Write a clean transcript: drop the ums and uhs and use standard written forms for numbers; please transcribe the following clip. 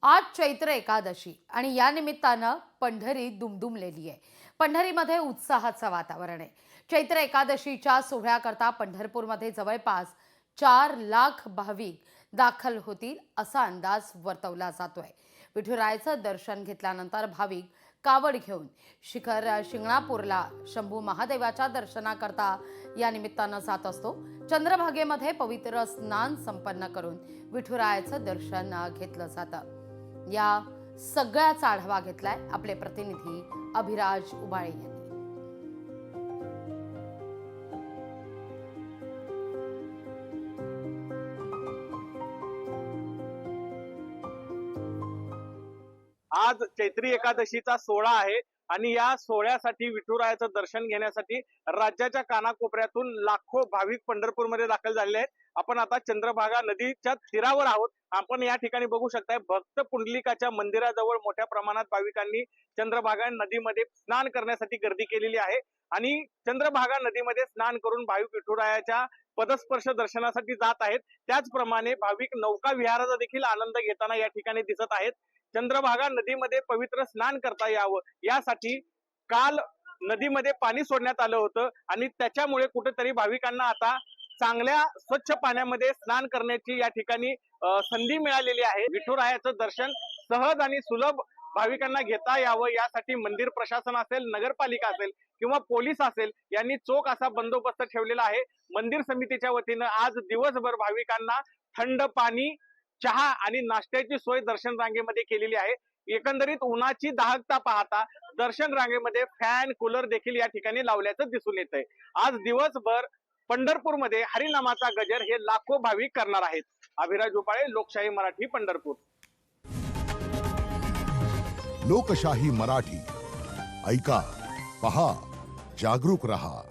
आज चैत्र एकादशी आणि या निमित्तानं पंढरी दुमदुमलेली आहे। पंढरीमध्ये उत्साहाचं वातावरण आहे। चैत्र एकादशीच्या सोहळ्याकरता पंढरपूरमध्ये जवळपास 4 लाख भाविक दाखल होतील असा अंदाज वर्तवला जातोय। विठुरायाचं दर्शन घेतल्यानंतर भाविक कावड घेऊन शिंगणापूरला शंभू महादेवाच्या दर्शनाकरता या निमित्तानं जात असतो। चंद्रभागेमध्ये पवित्र स्नान संपन्न करून विठुरायाचं दर्शन घेतलं जातं। या सगळ्याचा आढावा घेतलाय आपले प्रतिनिधी अभिराज उबाळे यांनी। आज चैत्री एकादशीचा सोहळा आहे आणि या सोहळ्यासाठी विठुरायाचं दर्शन घेण्यासाठी राज्याच्या कानाकोपऱ्यातून लाखो भाविक पंढरपूरमध्ये दाखल झालेले आहेत। आपण आता चंद्रभागा नदीच्या तीरावर आहोत। आपण या ठिकाणी बघू शकताय भक्त पुंडलिकाच्या मंदिराजवळ मोठ्या प्रमाणात भाविकांनी चंद्रभागा नदीमध्ये स्नान करण्यासाठी गर्दी केलेली आहे आणि चंद्रभागा नदीमध्ये स्नान करून भाविक विठुरायाच्या पदस्पर्श दर्शनासाठी जात आहेत। त्याचप्रमाणे भाविक नौका विहाराचा देखील आनंद घेताना या ठिकाणी दिसत आहेत। चंद्रभागा नदीमध्ये पवित्र स्नान करता यावं यासाठी काल नदीमध्ये पाणी सोडण्यात आलं होतं आणि त्याच्यामुळे कुठेतरी भाविकांना आता चांगल्या स्वच्छ पाण्यामध्ये स्नान करण्याची या ठिकाणी संधी मिळालेली आहे। विठुरायाचं दर्शन सहज आणि सुलभ भाविकांना घेता यावं यासाठी मंदिर प्रशासन असेल, नगरपालिका असेल किंवा पोलीस असेल यांनी चोख असा बंदोबस्त ठेवलेला आहे। मंदिर समितीच्या वतीनं आज दिवसभर भाविकांना थंड पाणी, चहा आणि नाश्त्याची सोय दर्शन रांगेमध्ये केलेली आहे। एकंदरीत उन्हाची दाहकता पाहता दर्शन रांगेमध्ये फॅन, कूलर देखील या ठिकाणी लावल्याचं दिसून येत आहे। आज दिवसभर पंढरपूरमध्ये हरिनामाचा गजर हे लाखो भाविक करणार आहेत। अभिराज उपाळे, लोकशाही मराठी, पंढरपूर। लोकशाही मराठी ऐका, पहा, जागरूक रहा।